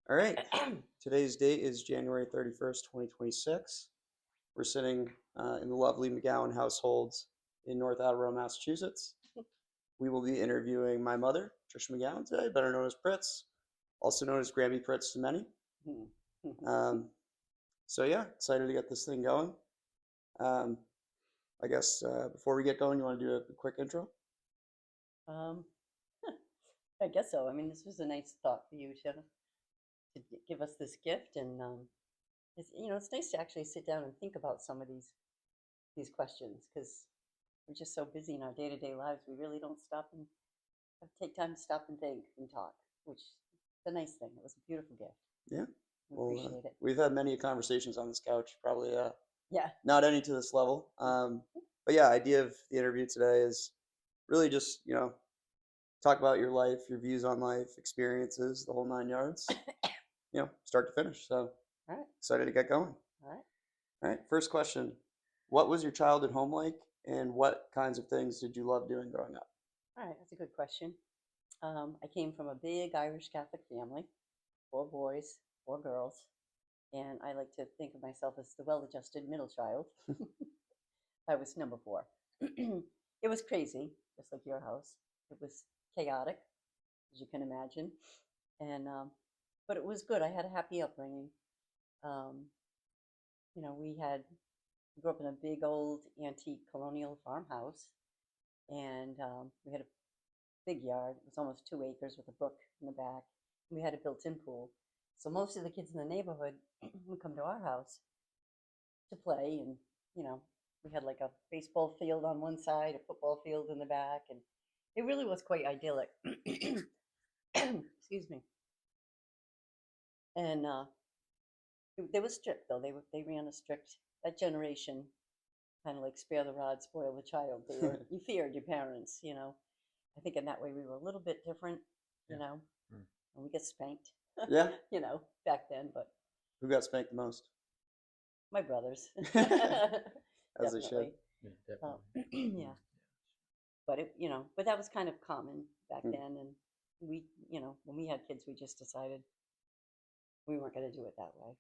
All right. Today's date is January 31st, 2026. We're sitting in the lovely McGowan household in North Attleboro, Massachusetts. We will be interviewing my mother, Trisha McGowan, today, better known as Pritz, also known as Grammy Pritz to many. Um, so, yeah, excited to get this thing going. Um, I guess before we get going, you want to do a quick intro? Um, I guess so. I mean, this was a nice thought for you to give us this gift, and it's nice to actually sit down and think about some of these questions because we're just so busy in our day to day lives. We really don't stop and take time to stop and think and talk, which is a nice thing. It was a beautiful gift. Yeah. We Well, appreciate it. we've had many conversations on this couch, probably Yeah. not any to this level. But yeah, idea of the interview today is really just, talk about your life, your views on life, experiences, the whole nine yards, start to finish. So All right. excited to get going. All right. All right, first question. What was your childhood home like, and what kinds of things did you love doing growing up? All right. That's a good question. I came from a big Irish Catholic family, 4 boys, 4 girls, and I like to think of myself as the well-adjusted middle child. I was number 4. It was crazy, just like your house. It was chaotic, as you can imagine, and but it was good. I had a happy upbringing. Um, we grew up in a big old antique colonial farmhouse, and we had a big yard. It was almost 2 acres with a brook in the back. We had a built-in pool, so most of the kids in the neighborhood would come to our house to play, and you know, we had like a baseball field on one side, a football field in the back, and it really was quite idyllic. Excuse me. And they were strict though. They ran a strict that generation, kind of like spare the rod, spoil the child. You feared your parents, you know. I think in that way we were a little bit different, you Yeah. know, Mm. and we get spanked, Yeah, you know, back then. But who got spanked the most? my brothers, As they should. definitely, Yeah, uh, definitely. yeah. But but that was kind of common back Hmm. then, and when we had kids, we just decided we weren't going to do it that way.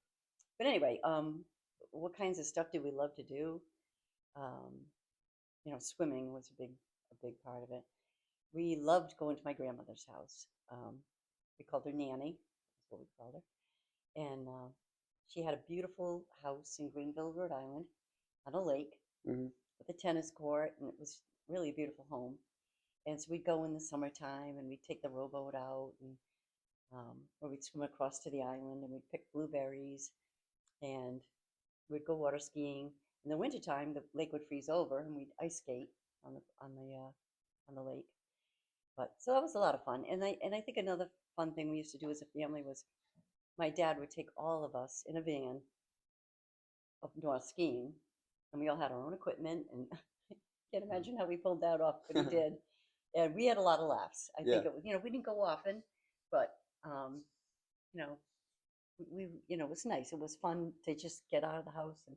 But anyway, what kinds of stuff did we love to do? Um, swimming was a big part of it. We loved going to my grandmother's house. We called her Nanny. That's what we called her. And she had a beautiful house in Greenville, Rhode Island, on a lake Hmm. with a tennis court, and it was really a beautiful home. And so we'd go in the summertime, and we'd take the rowboat out, and or we'd swim across to the island, and we'd pick blueberries, and we'd go water skiing. In the wintertime, the lake would freeze over, and we'd ice skate on the lake. But so that was a lot of fun. And I think another fun thing we used to do as a family was my dad would take all of us in a van up north skiing, and we all had our own equipment. And can't imagine how we pulled that off, but he did. And we had a lot of laughs. I Yeah, think we didn't go often, but you know, it was nice. It was fun to just get out of the house and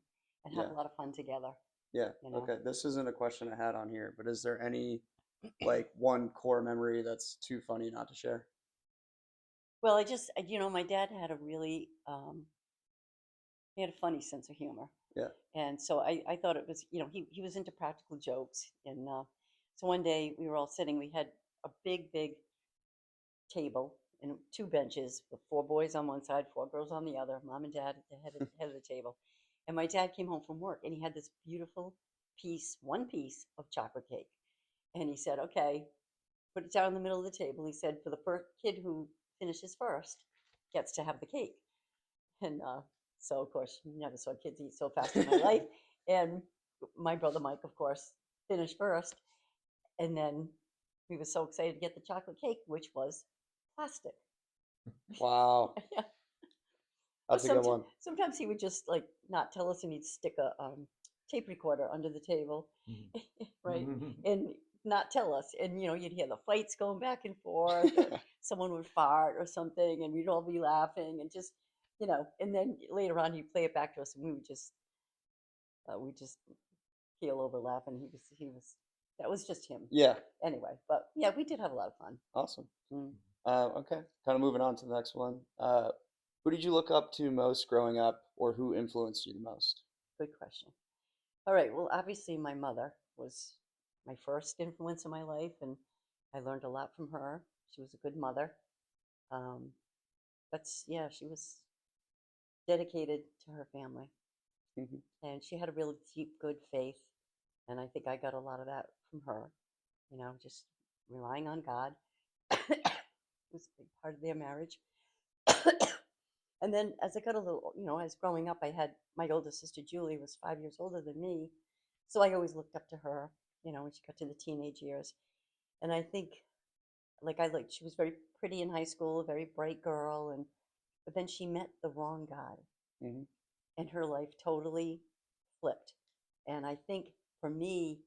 have yeah, a lot of fun together. yeah. You know. Okay, this isn't a question I had on here, but is there any like one core memory that's too funny not to share? Well, my dad had he had a funny sense of humor. Yeah. And so I thought it was, he was into practical jokes. And so one day we were all sitting, we had a big, big table and 2 benches with 4 boys on one side, 4 girls on the other, mom and dad at the head of the table. And my dad came home from work and he had this beautiful one piece of chocolate cake. And he said, okay, put it down in the middle of the table. He said, for the first kid who finishes first gets to have the cake. And so, of course, you never saw kids eat so fast in my life. And my brother Mike, of course, finished first. And then we were so excited to get the chocolate cake, which was plastic. Wow, Yeah. Or that's a good one. sometimes he would just like not tell us, and he'd stick a tape recorder under the table, right, and not tell us. And you'd hear the fights going back and forth, or someone would fart or something, and we'd all be laughing, and just and then later on he'd play it back to us, and we just keel over laughing. He was that was just him. Yeah, Anyway, but yeah, we did have a lot of fun. awesome. Mm. Okay, kind of moving on to the next one. Who did you look up to most growing up, or who influenced you the most? Good question. All right. Well, obviously, my mother was my first influence in my life, and I learned a lot from her. She was a good mother. Um, yeah, she was dedicated to her family, Hmm. and she had a really deep, good faith. And I think I got a lot of that from her. Just relying on God was a big part of their marriage. And then as I got a little, as growing up, I had my older sister Julie was 5 years older than me, so I always looked up to her. When she got to the teenage years, and I think she was very pretty in high school, a very bright girl, and but then she met the wrong guy, Hmm. and her life totally flipped. And I think for me,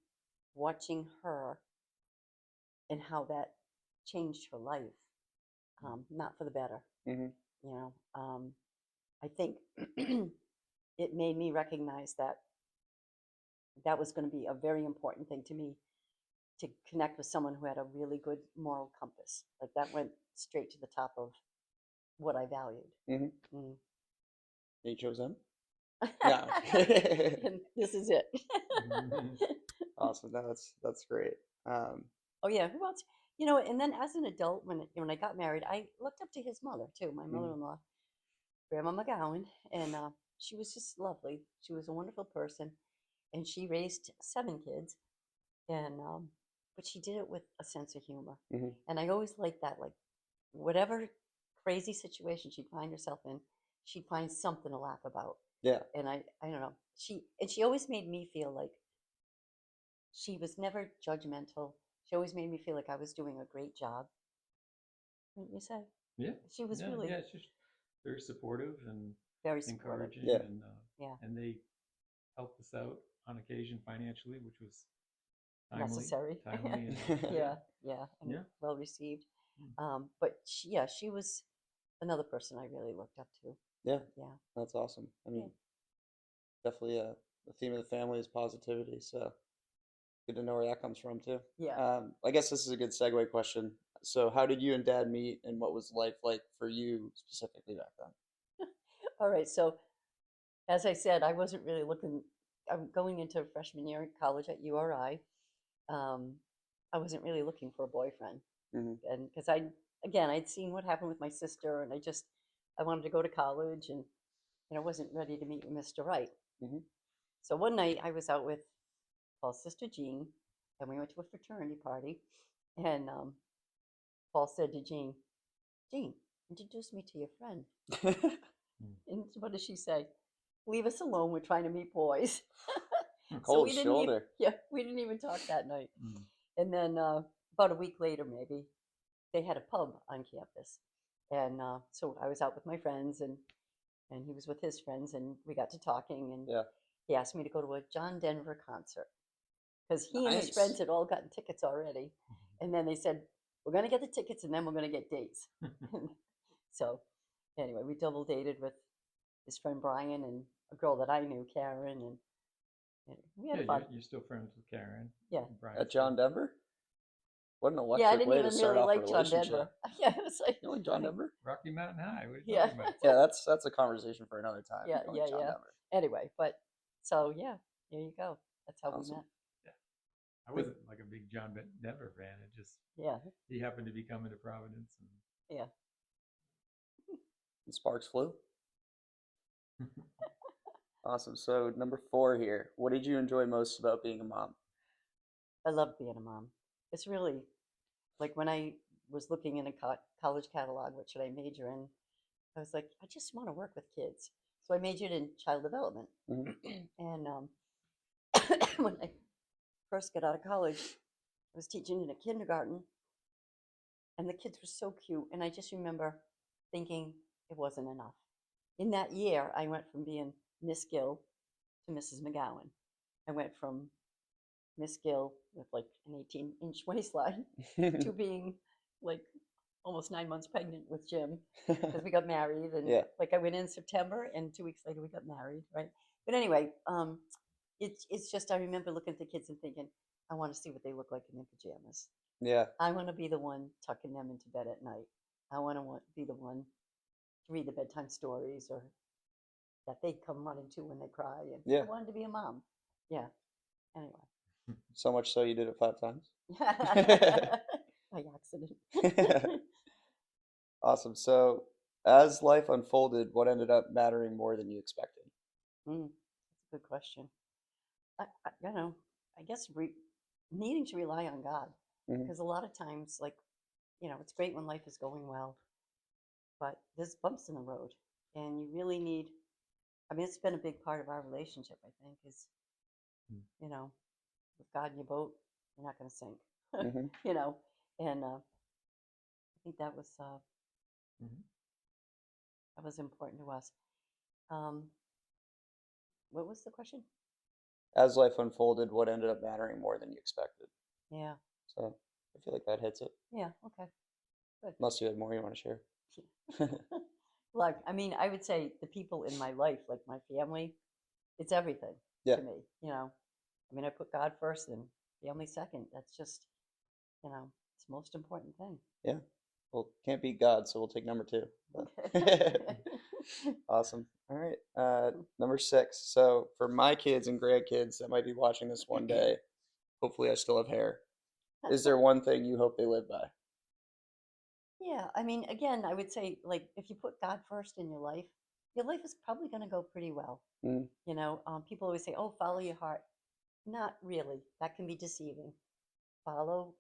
watching her and how that changed her life, not for the better, Hmm. you know. I think it made me recognize that that was going to be a very important thing to me to connect with someone who had a really good moral compass. Like that went straight to the top of what I valued. Hmm. Mm. You chose him? No. And this is it. Awesome. That's great. Um, Oh yeah, who else? And then as an adult, when I got married, I looked up to his mother too, my mhm. mother-in-law, Grandma McGowan, and she was just lovely. She was a wonderful person, and she raised 7 kids, and but she did it with a sense of humor, Mhm. and I always liked that. Like whatever crazy situation she'd find herself in, she'd find something to laugh about, Yeah. and I don't know. She always made me feel like she was never judgmental. She always made me feel like I was doing a great job. Wouldn't you say? Yeah, She was yeah, really yeah. It's just very supportive and very supportive. encouraging, Yeah. Yeah, and they helped us out on occasion financially, which was timely, necessary. timely, and Yeah, yeah, and yeah. well received. Mm. But she was another person I really looked up to. Yeah. Yeah, That's awesome. I yeah, mean, definitely the theme of the family is positivity. So good to know where that comes from too. yeah. I guess this is a good segue question. So, how did you and Dad meet, and what was life like for you specifically back then? All right. So as I said, I wasn't really looking. I'm going into freshman year in college at URI. Um, I wasn't really looking for a boyfriend, Hmm. and because I'd seen what happened with my sister, and I wanted to go to college, and wasn't ready to meet with Mr. Right. Hmm. So one night I was out with Paul's sister Jean, and we went to a fraternity party, and Paul said to Jean, "Jean, introduce me to your friend." Mm. And what does she say? "Leave us alone. We're trying to meet boys." So Cold shoulder. we didn't even talk that night. Mm. And then about a week later, maybe they had a pub on campus, and so I was out with my friends, and he was with his friends, and we got to talking, and Yeah. he asked me to go to a John Denver concert because he and his Nice. friends had all gotten tickets already, and then they said, "We're going to get the tickets, and then we're going to get dates." So anyway, we double dated with his friend Brian and a girl that I knew, Karen, and we Yeah, had fun. you're still friends with Karen, Yeah. Brian's At John friend. Denver? What an Yeah, I electric didn't way to even start really off a like John relationship. Denver. Yeah, it was like, You like John Denver? Rocky Mountain High. What are you yeah, talking about? Yeah, that's a conversation for another time. yeah, You yeah, like John yeah. Denver. Anyway, but so yeah, there you go. That's how we Awesome. met. Yeah, I wasn't like a big Denver fan. It just Yeah, he happened to be coming to Providence, yeah. And Sparks flew. Awesome. So number 4 here. What did you enjoy most about being a mom? I love being a mom. It's really like when I was looking in a college catalog, what should I major in? I was like, I just want to work with kids. So I majored in child development. Hmm. And when I first got out of college, I was teaching in a kindergarten, and the kids were so cute. And I just remember thinking it wasn't enough. In that year, I went from being Miss Gill to Mrs. McGowan. I went from Miss Gill with like an 18-inch waistline to being like almost 9 months pregnant with Jim because we got married. And Yeah. like I went in September, and 2 weeks later we got married, right? But anyway, it's just I remember looking at the kids and thinking, I want to see what they look like in their pajamas. Yeah. I want to be the one tucking them into bed at night. I want to be the one to read the bedtime stories, or that they come running to when they cry. And Yeah. I wanted to be a mom. Yeah. Anyway. So much so you did it 5 times. By accident. Awesome. So, as life unfolded, what ended up mattering more than you expected? That's a good question. I guess needing to rely on God, Mhm. because a lot of times, like, it's great when life is going well, but there's bumps in the road, and you really need. I mean, it's been a big part of our relationship. I think is, Mm. with God in your boat, you're not going to sink. Mhm. And I think Mhm. that was important to us. Um, what was the question? As life unfolded, what ended up mattering more than you expected? Yeah. So, I feel like that hits it. Yeah. Okay. Good. Unless you had more you want to share. Like, I mean, I would say the people in my life, like my family, it's everything Yeah. to me. I mean, I put God first and family second. That's just, it's the most important thing. Yeah. Well, can't beat God, so we'll take number 2. Awesome. All right. Number 6. So, for my kids and grandkids that might be watching this one day, hopefully I still have hair. Is there one thing you hope they live by? Yeah, I mean, again, I would say, like, if you put God first in your life is probably going to go pretty well. Mm. People always say, "Oh, follow your heart." Not really. That can be deceiving. Follow,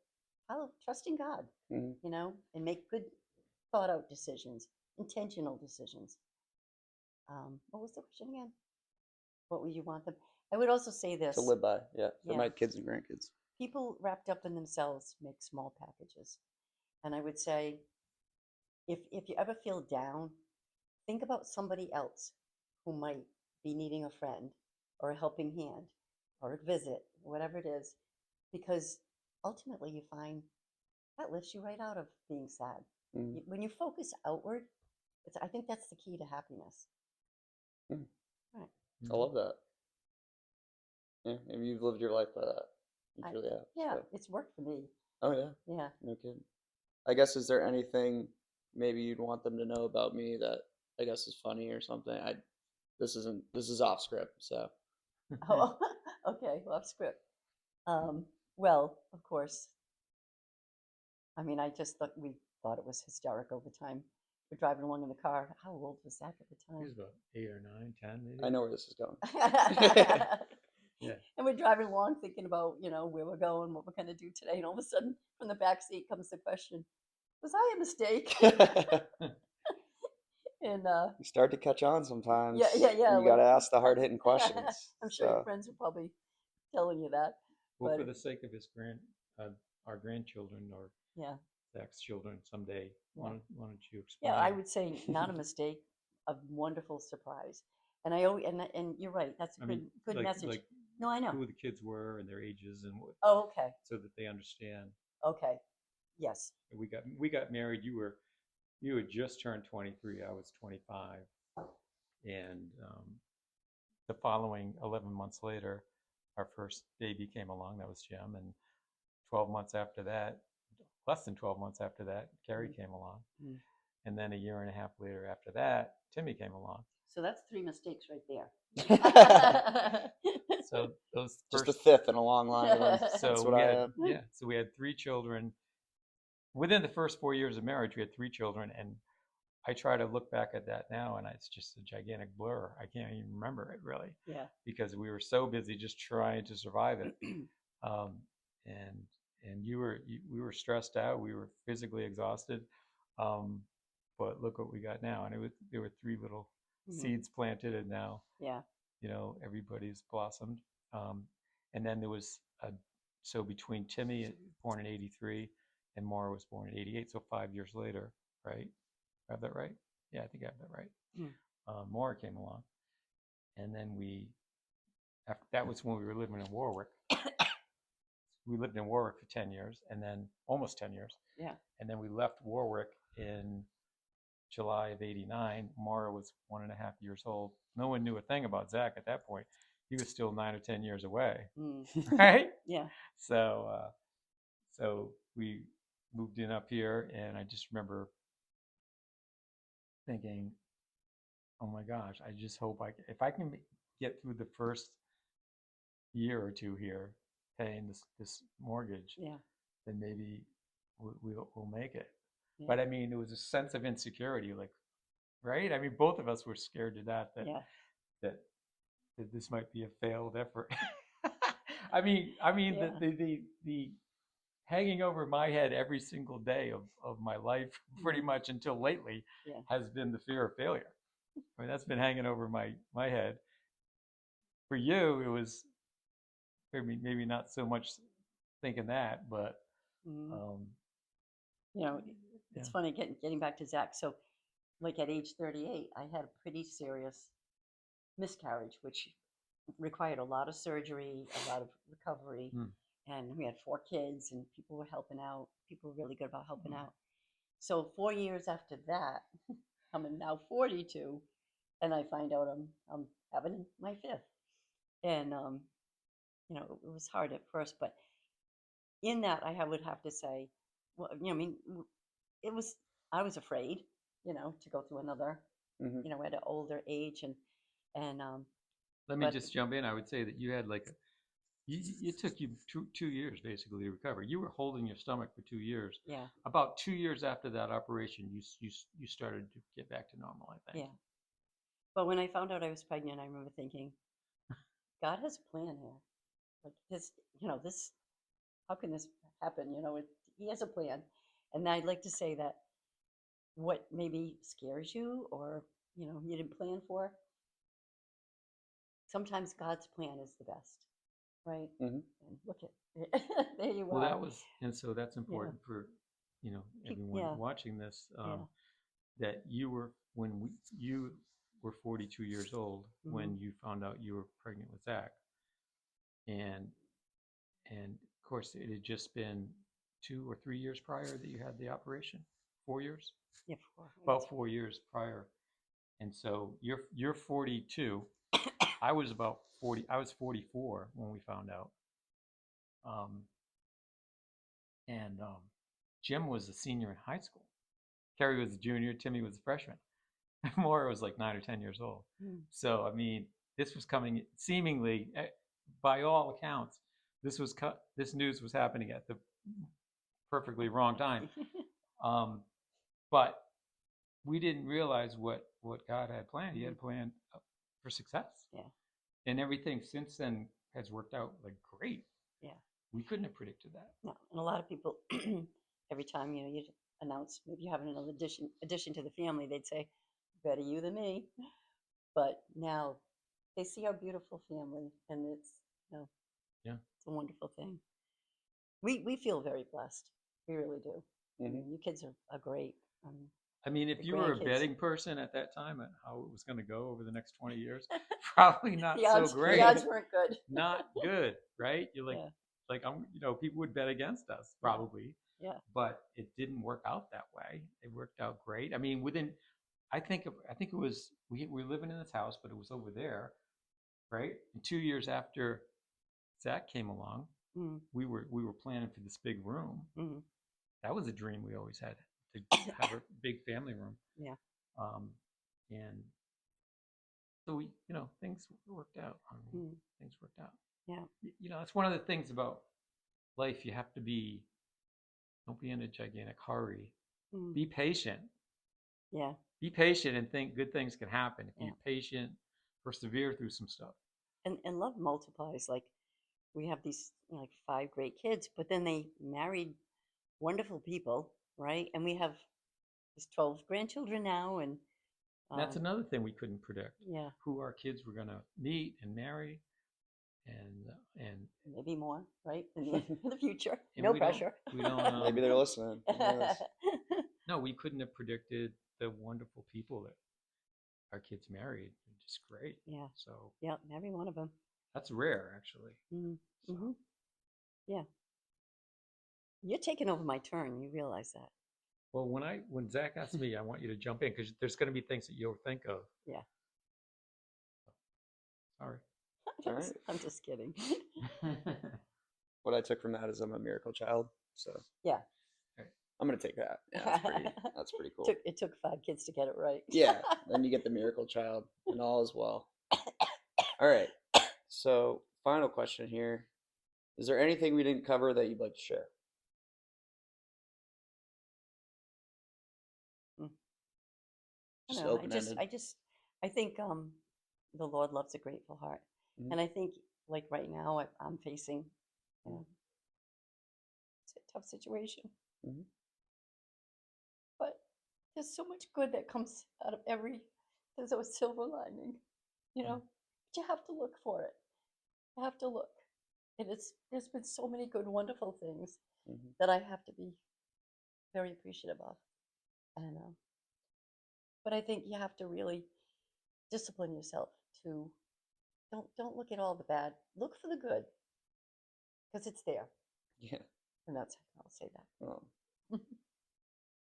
trusting God. Mhm. And make good, thought out decisions, intentional decisions. What was the question again? What would you want them? I would also say To this: live by, yeah, for yeah, my kids and grandkids. people wrapped up in themselves make small packages, and I would say, if you ever feel down, think about somebody else who might be needing a friend or a helping hand or a visit, whatever it is, because ultimately you find that lifts you right out of being sad. Mm. When you focus outward, I think that's the key to happiness. Mm. Right. I love that. Yeah, maybe you've lived your life by that. You truly have. Yeah, So. it's worked for me. Oh yeah. Yeah. No kidding. I guess, is there anything maybe you'd want them to know about me that I guess is funny or something? This is off script, so. Oh, okay. Off script. Well, of course. I mean, we thought it was hysterical the time we're driving along in the car. How old was Zach at the He time? was about 8 or 9, 10 maybe. I know where this is going. Yeah. And we're driving along thinking about, where we're going, what we're going to do today. And all of a sudden, from the back seat comes the question, was I a mistake? And You start to catch on sometimes. yeah. And you got to ask the hard hitting I'm questions. sure your friends are probably telling you that. Well, But for the sake of our grandchildren or yeah, Zach's children someday, Yeah. why don't you explain? I would say not a mistake, a wonderful surprise. And I always and you're right. That's a good message. Like No, I know. who the kids were and their ages and what, Oh, okay. so that they understand. Okay. Yes. We got married. You had just turned 23. I was 25, and the following 11 months later, our first baby came along. That was Jim, and 12 months after that, less than 12 months after that, Carrie came along. Mm. And then a year and a half later after that, Timmy came along. So that's 3 mistakes right there. So those Just first, the 5th in a long line of them. so That's what we I had, have. yeah, so we had 3 children. Within the first 4 years of marriage, we had 3 children, and I try to look back at that now, and it's just a gigantic blur. I can't even remember it really. Yeah. Because we were so busy just trying to survive it, and we were stressed out. We were physically exhausted, but look what we got now. And there were 3 little seeds planted, and now everybody's blossomed. And then there was so between Timmy, born in '83, and Maura was born in '88, so 5 years later, right? I have that right? Yeah, I think I have that right. Maura came along, and then that was when we were living in Warwick. We lived in Warwick for 10 years, and then almost 10 years. Yeah. And then we left Warwick in July of '89. Maura was 1.5 years old. No one knew a thing about Zach at that point. He was still 9 or 10 years away, right? Yeah. So we moved in up here, and I just remember thinking, oh my gosh, I just hope if I can get through the first year or two here paying this mortgage, Yeah. then maybe we'll make it. Yeah. But I mean, it was a sense of insecurity, like, right? I mean, both of us were scared to death that this might be a failed effort. I mean, the hanging over my head every single day of my life, pretty much until lately, has been the fear of failure. I mean, that's been hanging over my head. For you, it was maybe not so much thinking that, but it's funny getting back to Zach. So, like at age 38, I had a pretty serious miscarriage, which required a lot of surgery, a lot of recovery, and we had 4 kids, and people were helping out. People were really good about helping out. So 4 years after that, I'm now 42, and I find out I'm having my 5th, and it was hard at first, but in that I would have to say, well, I mean, I was afraid, to go through another, at an older age, and let me just jump in. I would say that you had it took you 2 years basically to recover. You were holding your stomach for 2 years. Yeah. About 2 years after that operation, you started to get back to normal, I think. Yeah. But when I found out I was pregnant, I remember thinking, God has a plan here. Like this, how can this happen? He has a plan. And I'd like to say that what maybe scares you or, you didn't plan for, sometimes God's plan is the best, right? Mm-hmm. And look at there you are. So that's important for, everyone watching this, that you were, you were 42 years old when you found out you were pregnant with Zach. And of course, it had just been 2 or 3 years prior that you had the operation. 4 years? Yeah, 4. About 4 years prior. And so you're 42. I was about 40. I was 44 when we found out. Jim was a senior in high school. Kerry was a junior. Timmy was a freshman. Maura was like 9 or 10 years old. So, I mean, this was coming seemingly, by all accounts, this news was happening at the perfectly wrong time. But we didn't realize what God had planned. He had planned for success. Yeah. And everything since then has worked out like great. Yeah. We couldn't have predicted that. No. And a lot of people, every time, you announce maybe you have another addition to the family, they'd say, better you than me. But now they see our beautiful family, and it's, it's a wonderful thing. We feel very blessed. We really do. Mm-hmm. You kids are great. I mean, if you were a betting person at that time on how it was going to go over the next 20 years, probably not so great. The odds weren't good. Not good, right? You're like people would bet against us probably. Yeah. But it didn't work out that way. It worked out great. I mean, I think it was we were living in this house, but it was over there, right? And 2 years after Zach came along, we were planning for this big room. Mm-hmm. That was a dream we always had, to have a big family room. Yeah. And so things worked out. Things worked out. Yeah. It's one of the things about life. You have to don't be in a gigantic hurry. Be patient. Yeah. Be patient and think good things can happen if you're patient, persevere through some stuff. And love multiplies. Like, we have these 5 great kids, but then they married wonderful people, right? And we have these 12 grandchildren now, and that's another thing we couldn't predict. Yeah. Who our kids were going to meet and marry, and maybe more, right? In the future. And no pressure. We don't. Maybe they're listening. No, we couldn't have predicted the wonderful people that our kids married. They're just great. Yeah. So. Yeah, every one of them. That's rare, actually. Mm-hmm. So. Mm-hmm. Yeah. You're taking over my turn. You realize that. Well, when Zach asks me, I want you to jump in because there's going to be things that you'll think of. Yeah. Sorry. All right. I'm just kidding. What I took from that is I'm a miracle child. So. Yeah. I'm gonna take that. Yeah, that's pretty cool. It took 5 kids to get it right. Yeah, then you get the miracle child, and all is well. All right. So, final question here: is there anything we didn't cover that you'd like to share? I Just don't know. open-ended. I think the Lord loves a grateful heart, Mhm. and I think like right now I'm facing, you know, it's a tough situation, Mhm. but there's so much good that comes out of every. There's a silver lining, you know. But you have to look for it. You have to look. There's been so many good, wonderful things Mhm. that I have to be very appreciative of. And but I think you have to really discipline yourself to don't look at all the bad. Look for the good because it's there. Yeah. And that's I'll say that.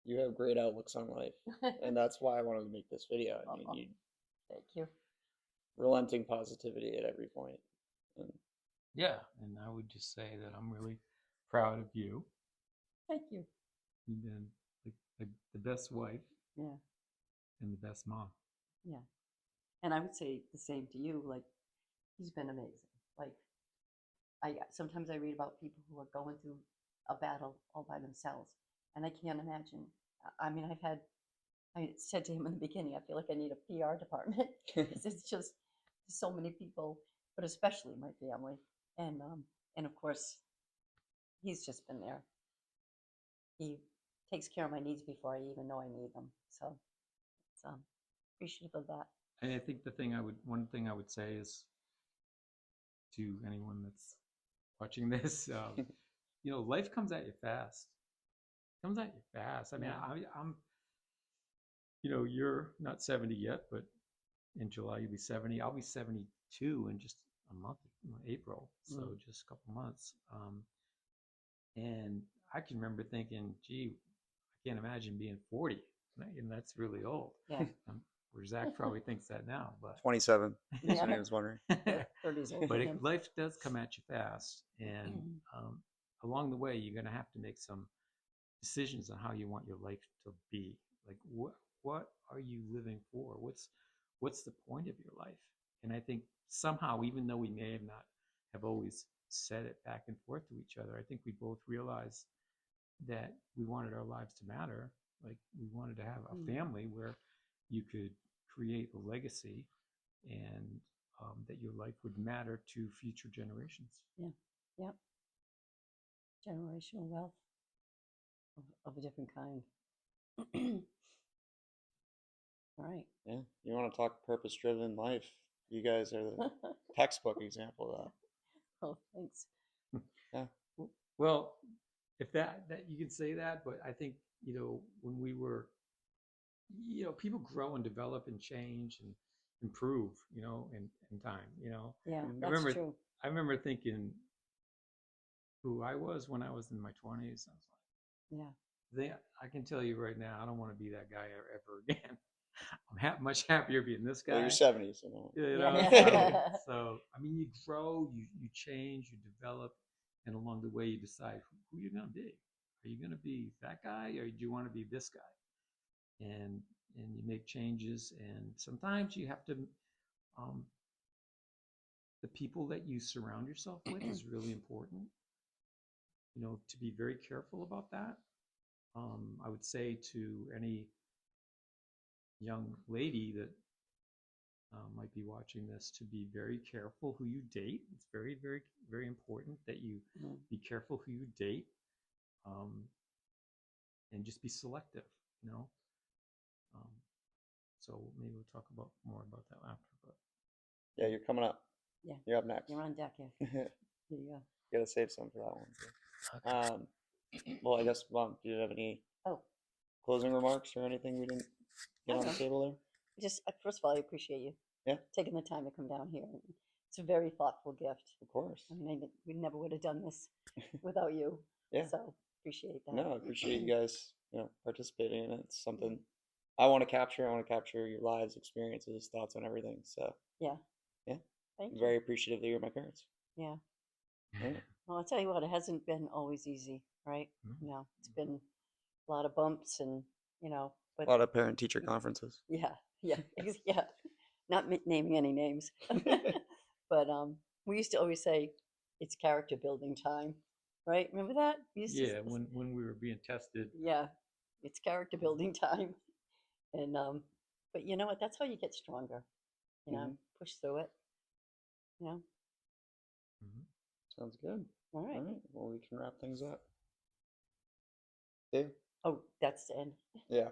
You have great outlooks on life, and that's why I wanted to make this video. I mean, you Thank you. relenting positivity at every point. And Yeah, and I would just say that I'm really proud of you. Thank you. You've been the best wife Yeah. and the best mom. Yeah. And I would say the same to you. Like, he's been amazing. Like, sometimes I read about people who are going through a battle all by themselves, and I can't imagine. I mean, I said to him in the beginning, I feel like I need a PR department because it's just so many people, but especially my family, and of course, he's just been there. He takes care of my needs before I even know I need them. So it's appreciative of that. And I think one thing I would say is to anyone that's watching this, life comes at you fast. It comes at you fast. I mean, I'm, you're not 70 yet, but in July you'll be 70. I'll be 72 in just a month, April. So just a couple months. And I can remember thinking, gee, I can't imagine being 40, and that's really old. Yeah. Where Zach probably thinks that now, but 27. That's what I was wondering. 30's old for but him. life does come at you fast, and along the way, you're going to have to make some decisions on how you want your life to be. Like, what are you living for? What's the point of your life? And I think somehow, even though we may have always said it back and forth to each other, I think we both realized that we wanted our lives to matter. Like, we wanted to have a family where you could create a legacy, and that your life would matter to future generations. Yeah. Yep. Generational wealth of a different kind. All right. Yeah. You want to talk purpose-driven life? You guys are the textbook example of that. Oh, thanks. Yeah. Well, if that you can say that, but I think, when we were, people grow and develop and change and improve, in time, Yeah, I that's remember, true. I remember thinking who I was when I was in my 20s. I was like, Yeah. I can tell you right now, I don't want to be that guy ever again. I'm much happier being this guy. Well, you're 70, so So I mean, you grow, you change, you develop, and along the way, you decide who you're going to be. Are you going to be that guy, or do you want to be this guy? And you make changes, and sometimes you have to. The people that you surround yourself with is really important. To be very careful about that. I would say to any young lady that might be watching this to be very careful who you date. It's very, very, very important that you be careful who you date, and just be selective. So maybe we'll talk more about that after. But yeah, you're coming up. Yeah. You're up next. You're on deck here. Here you go. Gotta save some for that one too. Well, I guess, Mom, do you have any closing remarks or anything we didn't get on the table there? Just first of all, I appreciate you taking the time to come down here. It's a very thoughtful gift. Of course. I mean, we never would have done this without you. Yeah. So appreciate that. No, I appreciate you guys, participating in it. It's something I want to capture. I want to capture your lives, experiences, thoughts on everything. So yeah. Thank you. Very appreciative that you're my parents. Yeah. Right. Well, I'll tell you what, it hasn't been always easy, right? No, it's been a lot of bumps and, you know, A but lot of parent-teacher conferences. yeah, yeah, yeah. Not naming any names, but we used to always say it's character building time, right? Remember that? We used to, Yeah, when we were being tested. yeah, it's character building time, and but you know what? That's how you get stronger. You know, Mhm. push through it. You know. Mhm. Sounds good. All right. All right. Well, we can wrap things up. Dave? Oh, that's the end. Yeah.